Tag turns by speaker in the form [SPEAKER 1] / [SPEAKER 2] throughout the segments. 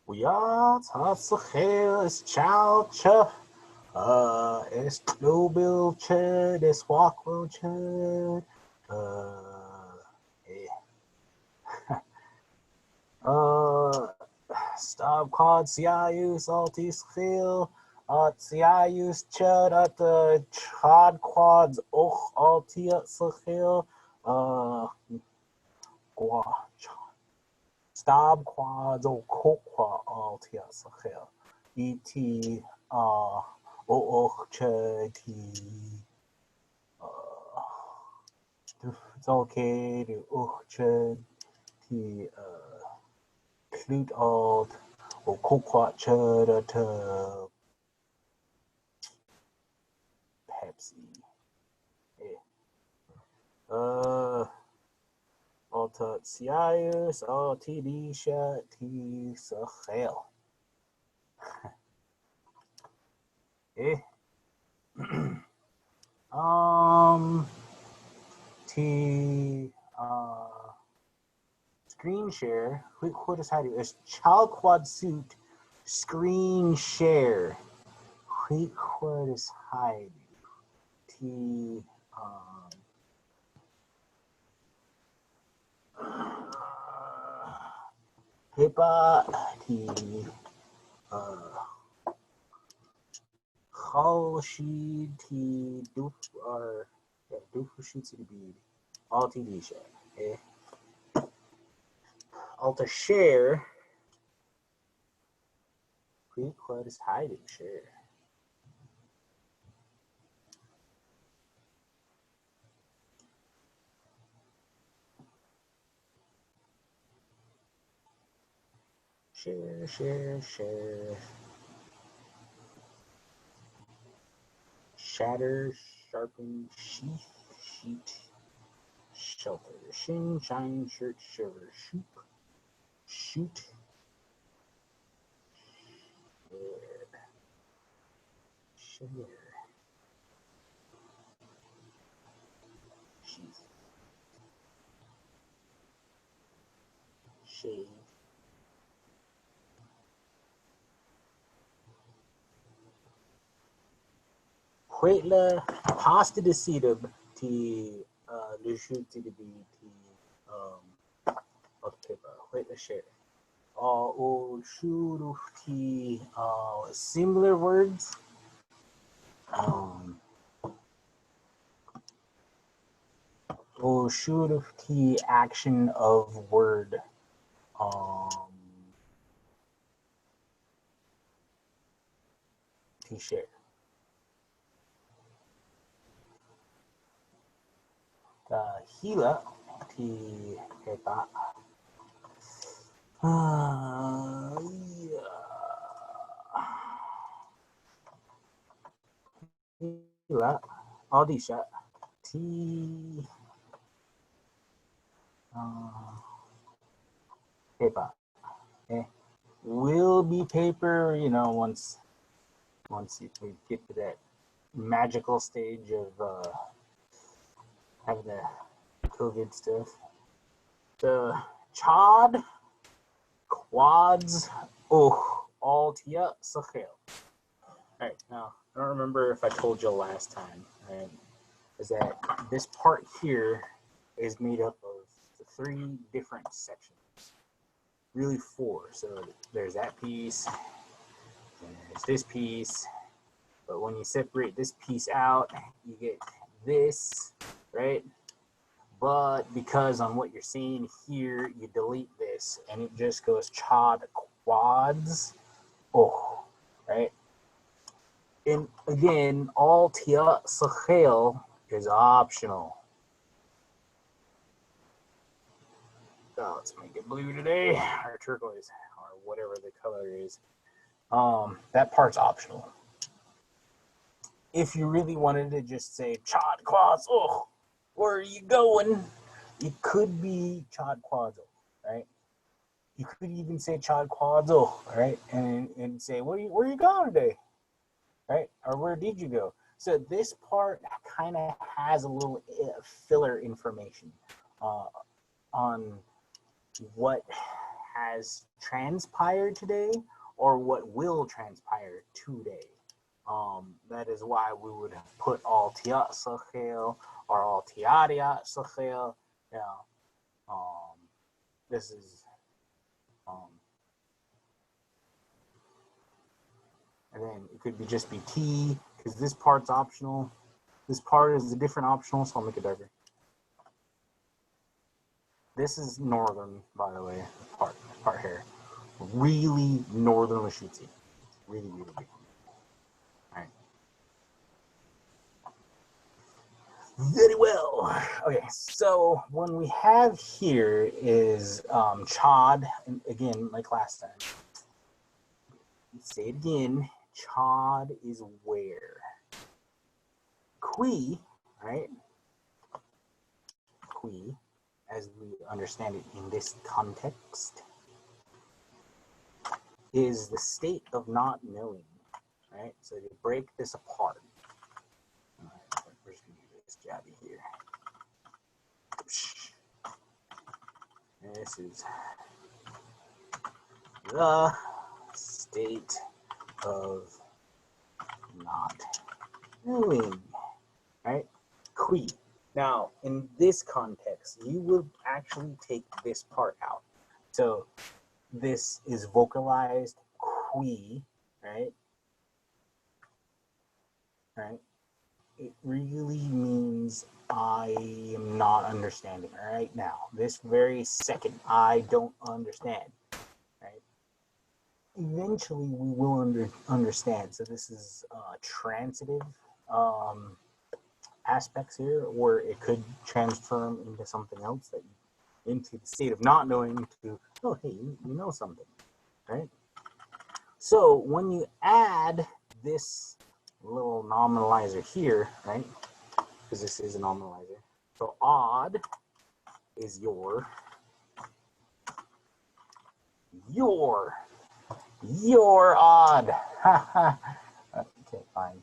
[SPEAKER 1] Ja, tatsächlich ist Chalcha, ist Globilche, des Walkwilche, eh, uh, Stab Quad Cius Altis Khil, Cius Chud at the Chad Quads Och Altia Sahil, Gua Stab Quads O Kokwa Altia Sahil, E.T. Och Chud it's okay to Uchchud, the Klut Alt, or Kokwat Chud to Pepsi. Alta Cius, TD Shat, T Sachel. T screen share. What is how to do? It's child quad suit screen share. What is hide? T HIPAA T Khalshi T Doof or Doof shoots to be all TD share. Alta share. What is hiding share? Share. Shatter, sharpen, sheet, shelter, shin, shine, shirt, shiver, shoot, share, sheath, shave, Quetla, pasta de sidub, ti, lushu ti de bi, ti, of paper, Quetla share. Shuru ti, similar words. Shuru ti action of word. T-shirt. Hila ti hepa. Hila Odisha ti paper. Will be paper, once we get to that magical stage of having the COVID stuff. The chod quads altia sachel. Alright, now I don't remember if I told you last time, right? Is that this part here is made up of 3 different sections. Really 4. So there's that piece, there's this piece, but when you separate this piece out, you get this, right? But because on what you're seeing here, you delete this, and it just goes chod quads, right? And again, all tia sachel is optional. Let's make it blue today, or turquoise, or whatever the color is. That part's optional. If you really wanted to just say chod quads, where are you going? It could be chod quads, right? You could even say chod quads, right? And say, where are you going today? Right? Or where did you go? So this part kind of has a little filler information on what has transpired today or what will transpire today. That is why we would have put all tiyat sachel or all tiariat sachel. This is, and then it could be just be T, because this part's optional. This part is a different optional, so I'll make it darker. This is northern, by the way, part here. Really northern Lashutzi. Really, really big. All right. Very well. Okay, so when we have here is Chad, and again, like last time. Say it again. Chad is where? Qui, right? Qui, as we understand it in this context, is the state of not knowing, right? So to break this apart, all right, we're just gonna do this jabby here. This is the state of not knowing, right? Qui. Now, in this context, you will actually take this part out. So this is vocalized qui, right? Right? It really means I am not understanding right now. This very second, I don't understand, right? Eventually, we will understand. So this is transitive aspects here, where it could transform into something else, that into the state of not knowing to, oh, hey, you know something, right? So when you add this little nominalizer here, right, because this is a nominalizer, so odd is your odd. Okay, fine.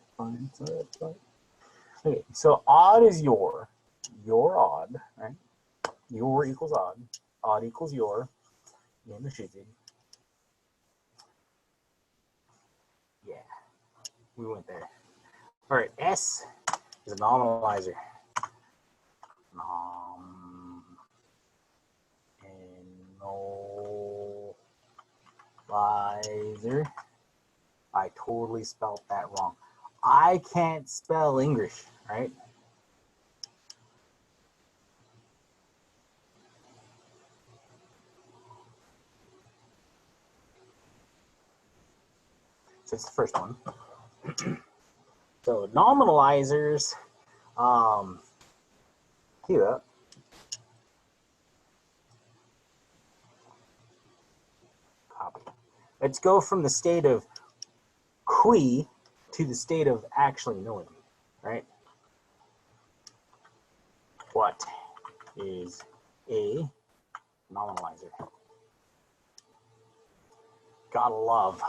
[SPEAKER 1] Okay, so odd is your odd, right? Your equals odd equals your, in the shooting. Yeah, we went there. All right, S is a nominalizer. Nominalizer. I totally spelled that wrong. I can't spell English, right? So it's the first one. So nominalizers, here. Copy. Let's go from the state of qui to the state of actually knowing, right? What is a nominalizer? Gotta love.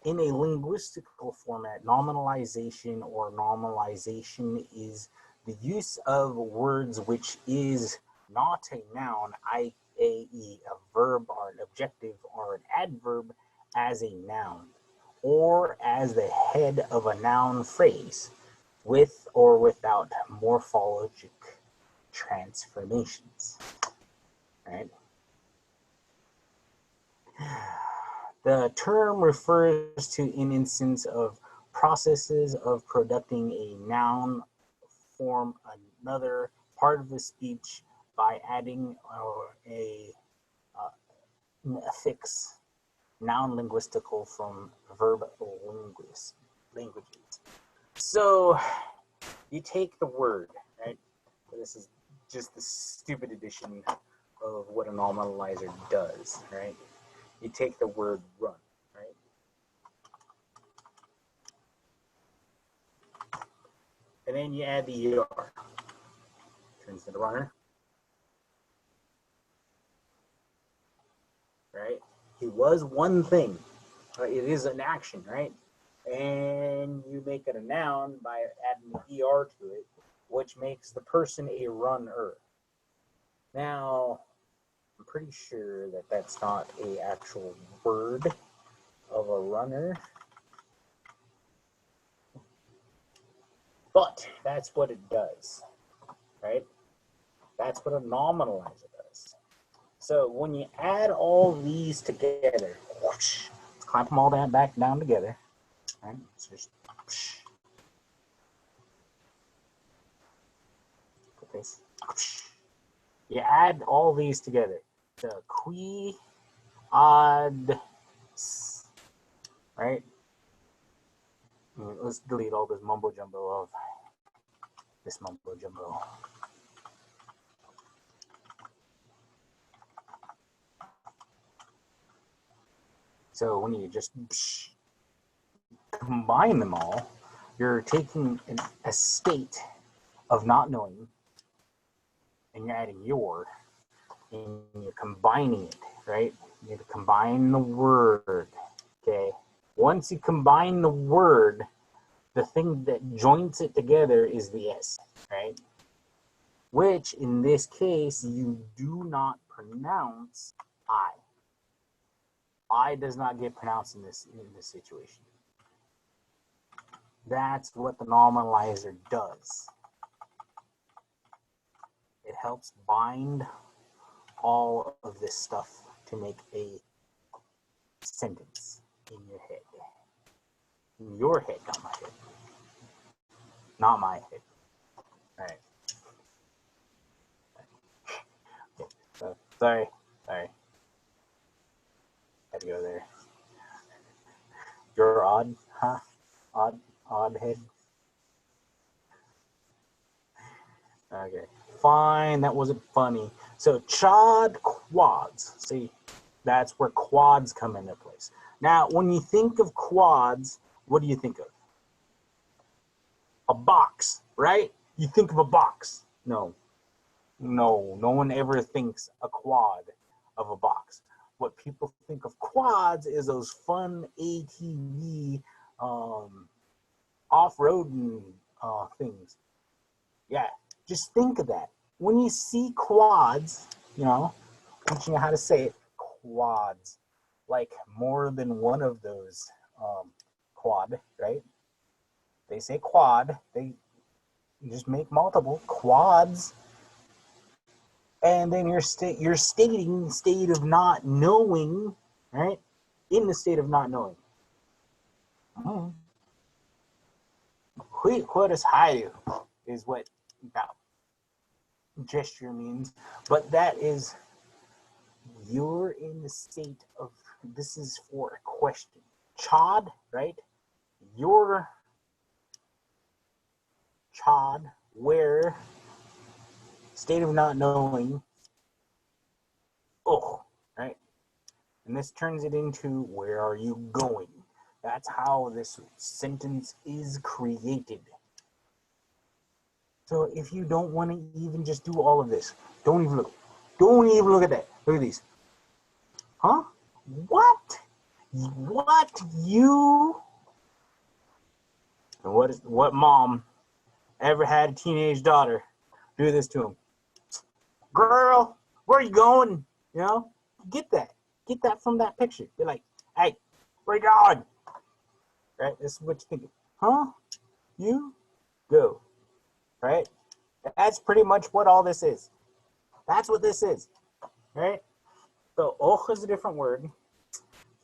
[SPEAKER 1] In a linguistical format, nominalization or normalization is the use of words which is not a noun, i.e. a verb or an adjective or an adverb, as a noun, or as the head of a noun phrase, with or without morphologic transformations, right? The term refers to an instance of processes of producing a noun form another part of the speech by adding a affix, noun linguistical from verb languages. So you take the word, right? This is just the stupid edition of what a nominalizer does, right? You take the word run, right? And then you add the ER. Turns into runner. Right? He was one thing. Right? It is an action, right? And you make it a noun by adding the ER to it, which makes the person a runner. Now, I'm pretty sure that that's not a actual word of a runner. But that's what it does, right? That's what a nominalizer does. So when you add all these together, whoosh, let's clamp them all back down together. Right? So just whoosh. Put this. Whoosh. You add all these together. The qui ad, right? Let's delete all this mumbo jumbo of this mumbo jumbo. So when you just combine them all, you're taking a state of not knowing, and you're adding your, and you're combining it, right? You have to combine the word, okay? Once you combine the word, the thing that joins it together is the S, right? Which, in this case, you do not pronounce I. I does not get pronounced in this situation. That's what the nominalizer does. It helps bind all of this stuff to make a sentence in your head. In your head, not my head. Not my head. All right. Okay. So, sorry. Had to go there. You're odd, huh? Odd head. Okay. Fine, that wasn't funny. So chod quads. See, that's where quads come into place. Now, when you think of quads, what do you think of? A box, right? You think of a box. No one ever thinks a quad of a box. What people think of quads is those fun ATV off-roading things. Yeah, just think of that. When you see quads, teaching you how to say it, quads, like more than one of those quad, right? They say quad, they just make multiple quads, and then you're stating state of not knowing, right? In the state of not knowing. What is high is what that gesture means, but that is you're in the state of, this is for a question. Chod, right? You're chod, where state of not knowing, right? And this turns it into where are you going? That's how this sentence is created. So if you don't want to even just do all of this, don't even look at that. Look at these. Huh? What? You? And what mom ever had a teenage daughter do this to him? Girl, where are you going? Get that from that picture. You're like, hey, where you going? Right? This is what you're thinking. Huh? You go. Right? That's pretty much what all this is. That's what this is. Right? So, is a different word.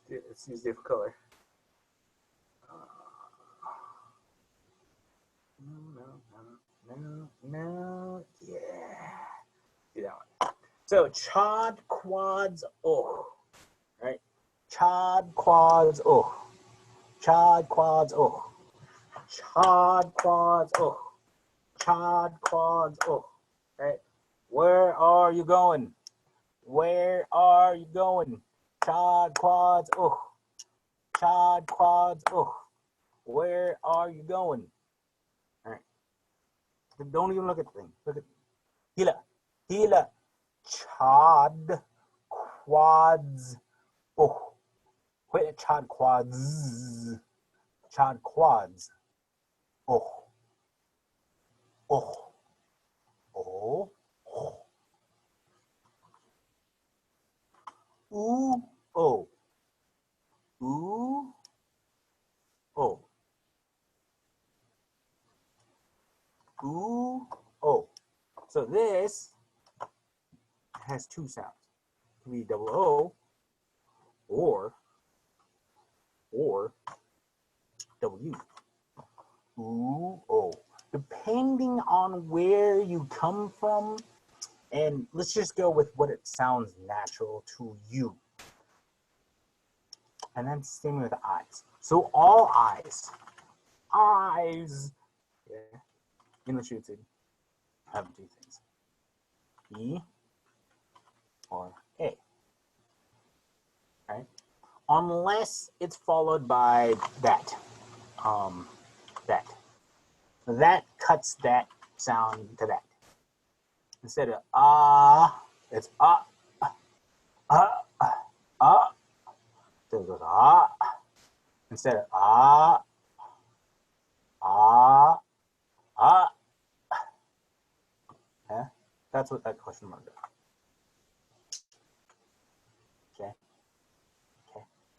[SPEAKER 1] Let's use a different color. No. Yeah. Do that one. So, chod quads, right? Chod quads, Chod quads, Chod quads, Chod quads, right? Where are you going? Where are you going? Chod quads, Chod quads, where are you going? All right. Don't even look at the thing. Look at Hila. Chod quads, wait, chod quads. Chod quads, Ooh, oh. Ooh, oh. Ooh, oh. So this has two sounds. It can be double O or W. Ooh, oh. Depending on where you come from, and let's just go with what it sounds natural to you. And then same with eyes. So all eyes. Eyes. Yeah. English YouTube have two things. E or A. Right? Unless it's followed by that. That. That cuts that sound to that. Instead of it's So it goes instead of yeah, that's what that question mark does.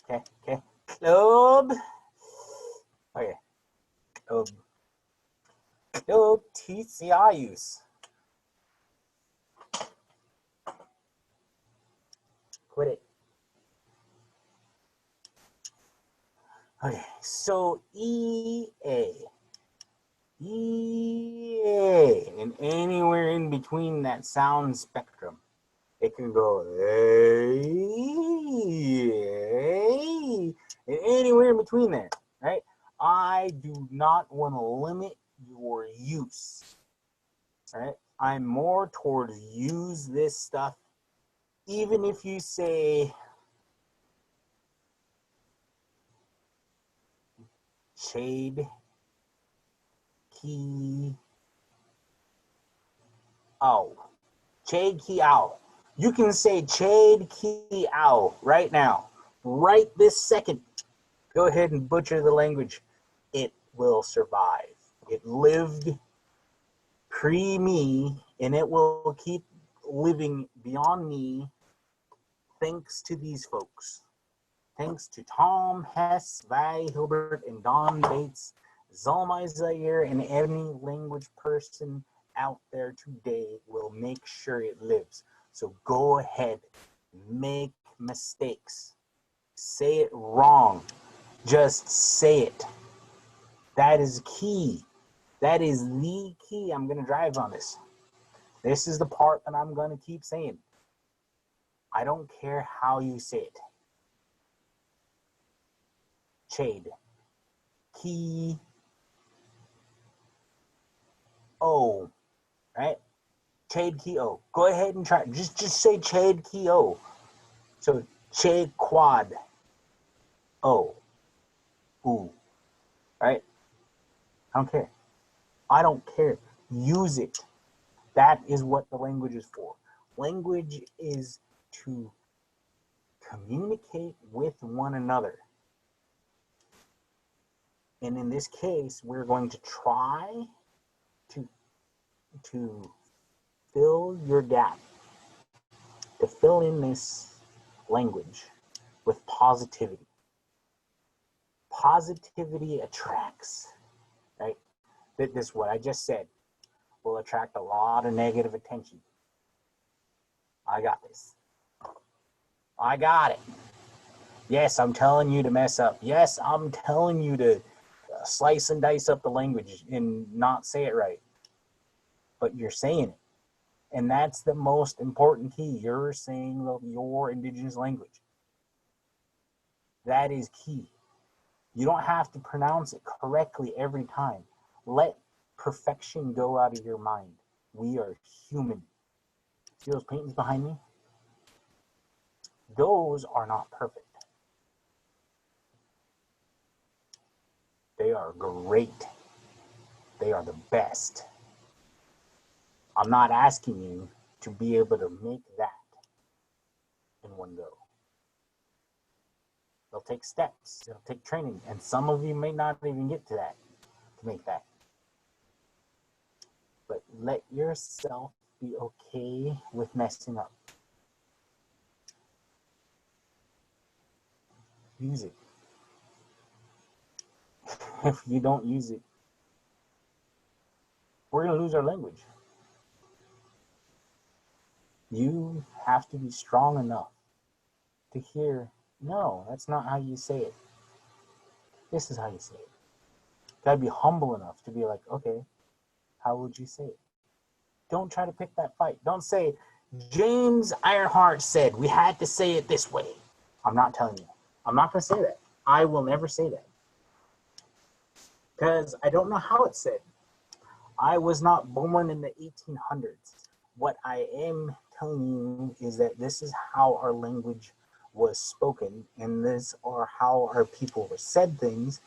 [SPEAKER 1] Okay. Club. Okay. Club TCIUs. Quit it. Okay, so EA. And anywhere in between that sound spectrum. It can go A, and anywhere in between there, right? I do not want to limit your use, right? I'm more towards use this stuff, even if you say shade, key, ow. Chade Key Ow. You can say Chade Key Ow right now. Right this second. Go ahead and butcher the language. It will survive. It lived pre-me, and it will keep living beyond me thanks to these folks. Thanks to Tom Hess, Vi Hilbert, and Don Bates, Zalmai Zaire, and any language person out there today will make sure it lives. So go ahead, make mistakes, say it wrong, just say it. That is key. That is the key. I'm going to drive on this. This is the part that I'm going to keep saying. I don't care how you say it. Chade. Key. O. Right? Chade Key O. Go ahead and try. Just say Chade Key O. So Chade Quad O. Ooh. Right? I don't care. I don't care. Use it. That is what the language is for. Language is to communicate with one another. And in this case, we're going to try to fill your gap, to fill in this language with positivity. Positivity attracts, right? This, what I just said, will attract a lot of negative attention. I got this. I got it. Yes, I'm telling you to mess up. Yes, I'm telling you to slice and dice up the language and not say it right. But you're saying it. And that's the most important key. You're saying your indigenous language. That is key. You don't have to pronounce it correctly every time. Let perfection go out of your mind. We are human. See those paintings behind me? Those are not perfect. They are great. They are the best. I'm not asking you to be able to make that in one go. It'll take steps. It'll take training. And some of you may not even get to that, to make that. But let yourself be okay with messing up. use it. If you don't use it, we're going to lose our language. You have to be strong enough to hear, no, that's not how you say it. This is how you say it. You got to be humble enough to be like, okay, how would you say it? Don't try to pick that fight. Don't say, James Ironheart said we had to say it this way. I'm not telling you. I'm not going to say that. I will never say that. Because I don't know how it's said. I was not born in the 1800s. What I am telling you is that this is how our language was spoken, and this are how our people were said things,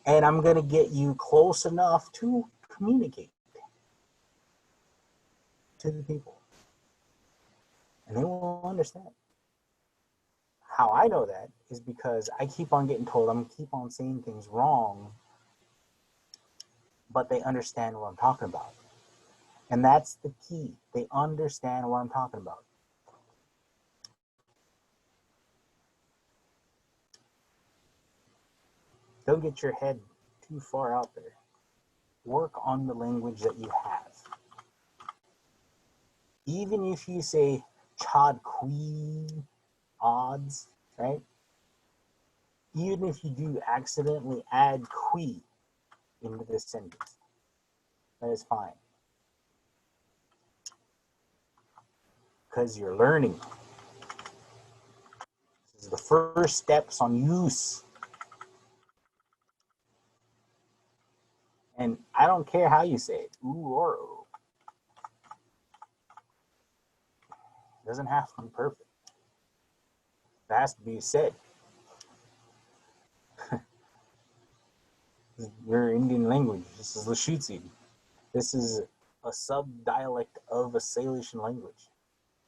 [SPEAKER 1] and I'm going to get you close enough to communicate to the people, and they will understand. How I know that is because I keep on getting told I'm keep on saying things wrong, but they understand what I'm talking about. And that's the key. They understand what I'm talking about. Don't get your head too far out there. Work on the language that you have. Even if you say chod queen odds, right? Even if you do accidentally add qui into this sentence, that is fine. Because you're learning. This is the first steps on use. And I don't care how you say it, ooh or oh. It doesn't have to be perfect. It has to be said. Your Indian language. This is Lushootseed. This is a sub-dialect of a Salish language.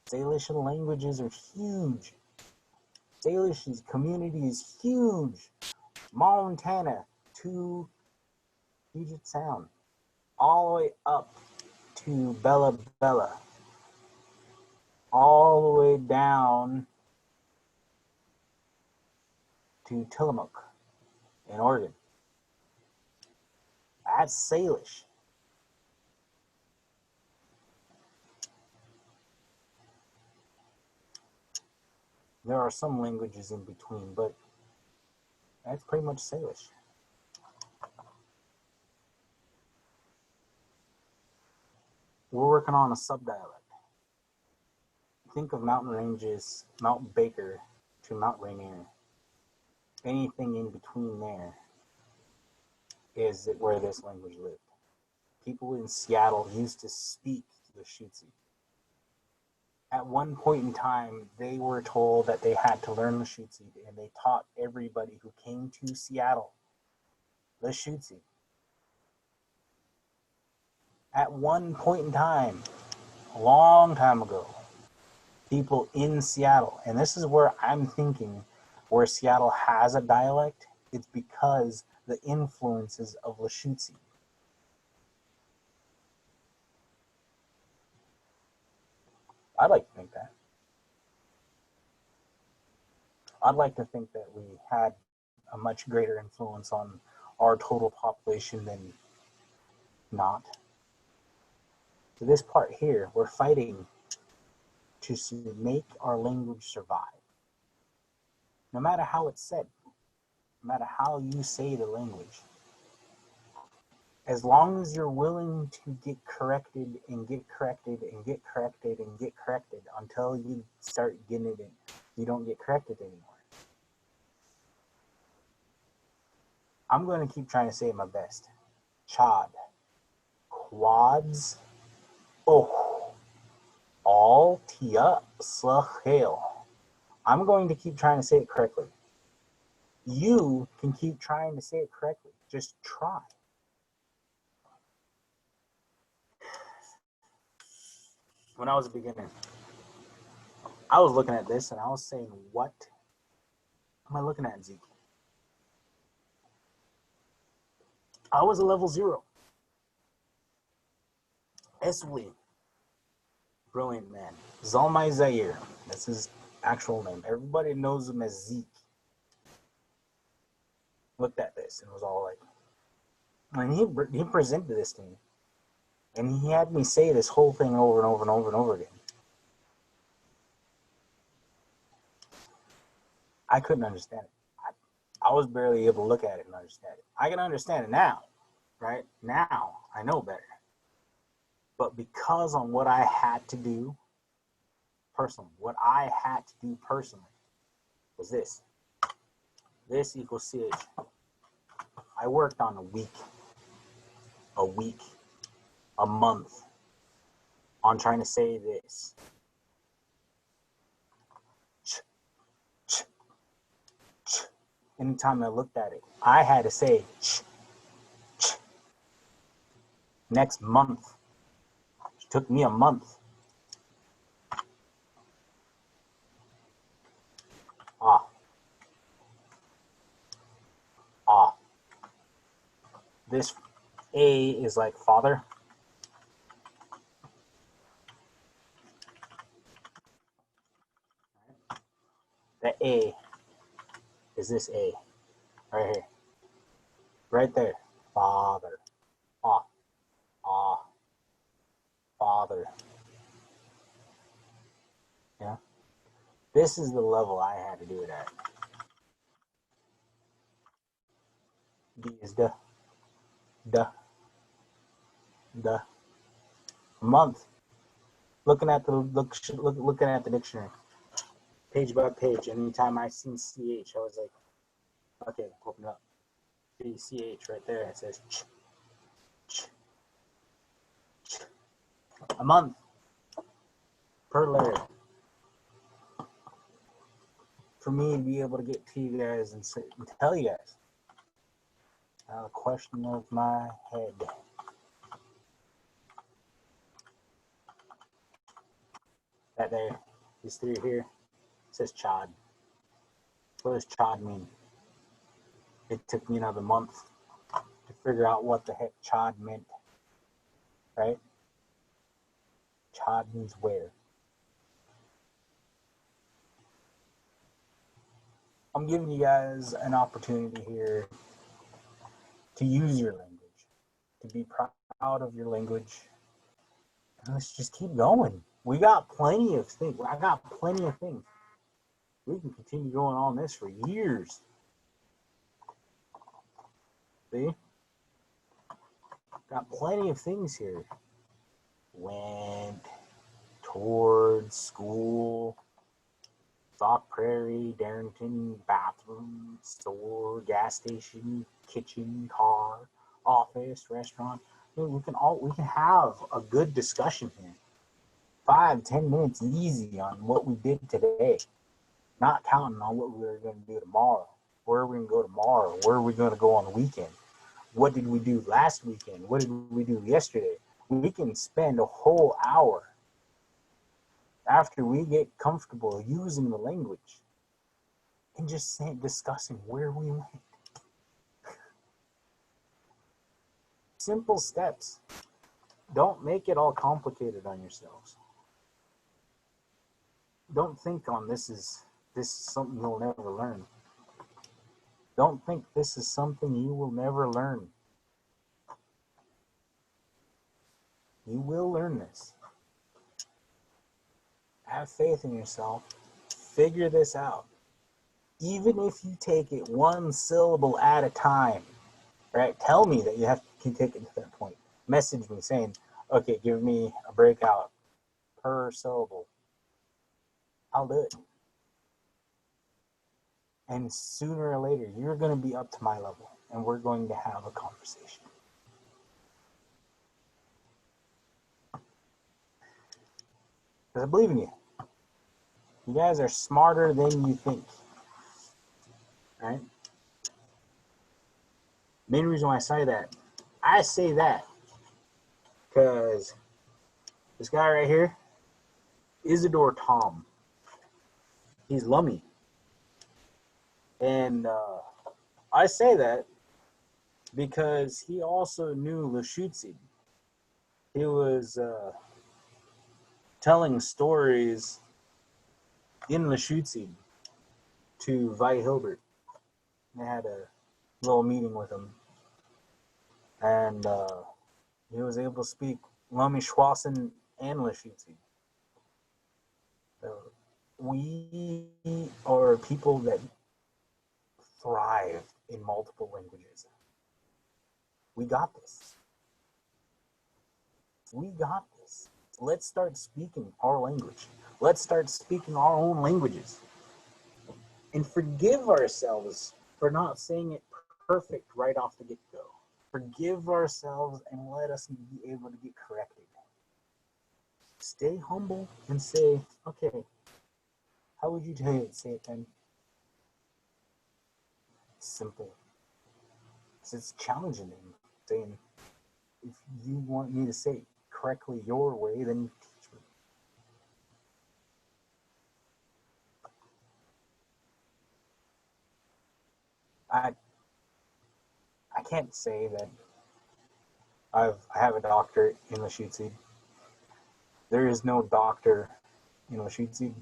[SPEAKER 1] Salish languages are huge. Salish community is huge. Montana to Puget Sound, all the way up to Bella Bella, all the way down to Tillamook in Oregon. That's Salish. There are some languages in between, but that's pretty much Salish. We're working on a subdialect. Think of mountain ranges, Mount Baker to Mount Rainier. Anything in between there is where this language lived. People in Seattle used to speak Lushootseed. At one point in time, they were told that they had to learn Lushootseed, and they taught everybody who came to Seattle Lushootseed. At one point in time, a long time ago, people in Seattle, and this is where I'm thinking where Seattle has a dialect, it's because the influences of Lushootseed. I'd like to think that. I'd like to think that we had a much greater influence on our total population than not. So this part here, we're fighting to make our language survive. No matter how it's said, no matter how you say the language, as long as you're willing to get corrected and get corrected and get corrected and get corrected until you start getting it in, you don't get corrected anymore. I'm going to keep trying to say it my best. Chod, quads, oh, all tia slachel. I'm going to keep trying to say it correctly. You can keep trying to say it correctly. Just try. When I was a beginner, I was looking at this and I was saying, what am I looking at, Zeke? I was a level 0. Eswee. Brilliant man. Zalmai Zaire. That's his actual name. Everybody knows him as Zeke. looked at this and was all like, and he presented this to me, and he had me say this whole thing over and over and over and over again. I couldn't understand it. I was barely able to look at it and understand it. I can understand it now, right? Now I know better. But because on what I had to do personally, was this. This equals CH. I worked on a week, a month on trying to say this. Anytime I looked at it, I had to say next month. It took me a month. This A is like father. The A is this A right here, right there. Father. Father. Yeah. This is the level I had to do it at. D is the. A month. Looking at the dictionary, page by page. Anytime I seen CH, I was like, okay, open up. CH right there. It says a month per letter. For me to be able to get to you guys and tell you guys, out of the question of my head. That there, these three here, it says chod. What does chod mean? It took me another month to figure out what the heck chod meant, right? Chod means where. I'm giving you guys an opportunity here to use your language, to be proud of your language. And let's just keep going. We got plenty of things. I got plenty of things. We can continue going on this for years. See? Got plenty of things here. Went, towards, school, Stock Prairie, Darrington, bathroom, store, gas station, kitchen, car, office, restaurant. We can have a good discussion here. 5-10 minutes easy on what we did today. Not counting on what we're going to do tomorrow. Where are we going to go tomorrow? Where are we going to go on the weekend? What did we do last weekend? What did we do yesterday? We can spend a whole hour after we get comfortable using the language and just discussing where we went. Simple steps. Don't make it all complicated on yourselves. Don't think on this is something you'll never learn. Don't think this is something you will never learn. You will learn this. Have faith in yourself. Figure this out. Even if you take it one syllable at a time, right? Tell me that you can take it to that point. Message me saying, okay, give me a breakout per syllable. I'll do it. And sooner or later, you're going to be up to my level, and we're going to have a conversation. Because I believe in you. You guys are smarter than you think. All right? Main reason why I say that because this guy right here, Isidore Tom, he's Lummi. And I say that because he also knew Lushootseed. He was telling stories in Lushootseed to Vi Hilbert. They had a little meeting with him, and he was able to speak Lami-Schwassen and Lashutsi. We are people that thrive in multiple languages. We got this. We got this. Let's start speaking our language. Let's start speaking our own languages. And forgive ourselves for not saying it perfect right off the get-go. Forgive ourselves and let us be able to get corrected. Stay humble and say, okay, how would you say it then? Simple. It's challenging them, saying, if you want me to say it correctly your way, then teach me. I can't say that I have a doctorate in Lashutsi. There is no doctor in Lashutsi.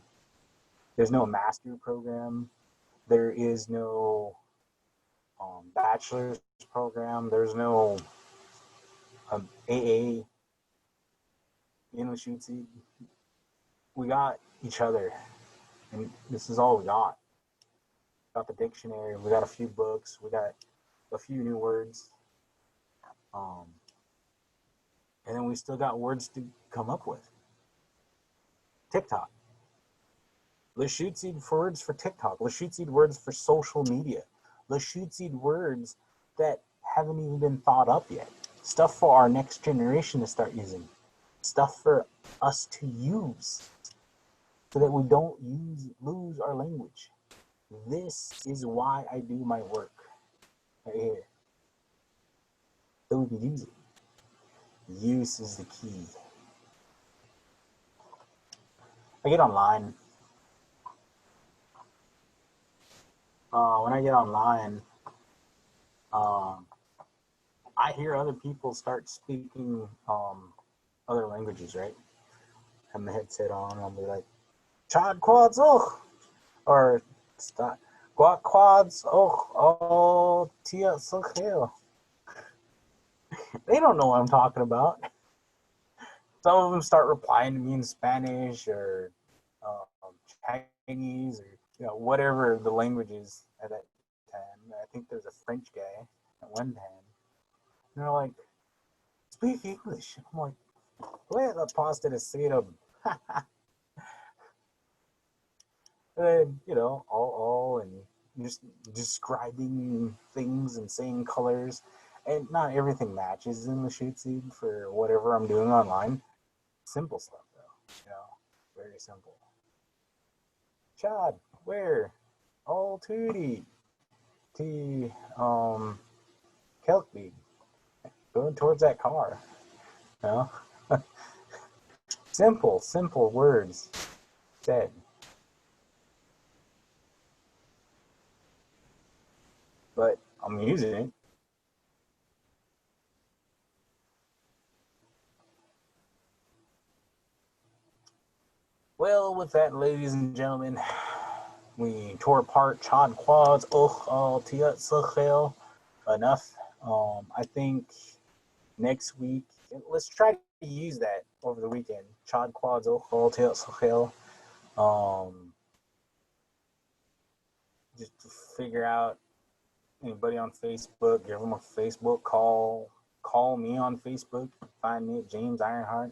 [SPEAKER 1] There's no master program. There is no bachelor's program. There's no AA in Lashutsi. We got each other, and this is all we got. We got the dictionary. We got a few books. We got a few new words. And then we still got words to come up with. TikTok. Lashutsi words for TikTok. Lashutsi words for social media. Lashutsi words that haven't even been thought up yet. Stuff for our next generation to start using. Stuff for us to use so that we don't lose our language. This is why I do my work right here. So we can use it. Use is the key. I get online. When I get online, I hear other people start speaking other languages, right? Have my headset on, and I'll be like, Chad quads, oh, or stop. Guac quads, oh, tia sochel. They don't know what I'm talking about. Some of them start replying to me in Spanish or Chinese or whatever the language is at that time. I think there's a French guy at one time. And they're like, speak English. I'm like, where the pasta to see them? And all and just describing things and saying colors. And not everything matches in the Lashutsi for whatever I'm doing online. Simple stuff though, very simple. Chad, where? All tootie. T Kelkby. Going towards that car. Simple words said. But I'm using it. Well, with that, ladies and gentlemen, we tore apart Chad Quads, Tiat Sachel. Enough. I think next week, let's try to use that over the weekend. Chad Quads, Tiat Sachel. Just to figure out anybody on Facebook, give them a Facebook call. Call me on Facebook. Find me at James Ironheart.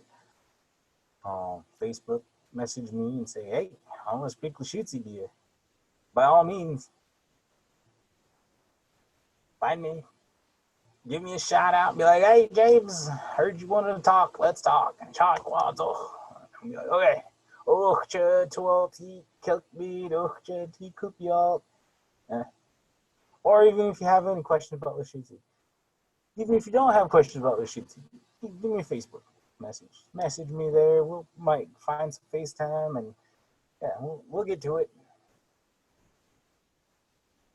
[SPEAKER 1] Facebook, message me and say, hey, I want to speak Lashutsi to you. By all means, find me. Give me a shout out. Be like, hey, James, heard you wanted to talk. Let's talk. And Chad Quads. I'll be like, okay. Or even if you have any questions about Lashutsi. Even if you don't have questions about Lashutsi, give me a Facebook message. Message me there. We might find some FaceTime and we'll get to it.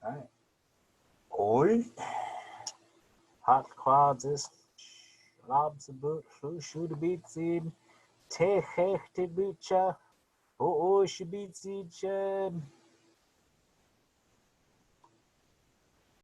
[SPEAKER 1] All right. Oi. Hot quads is Labsabut, Shudabitsid, Tehechtibitcha, Shabitsid,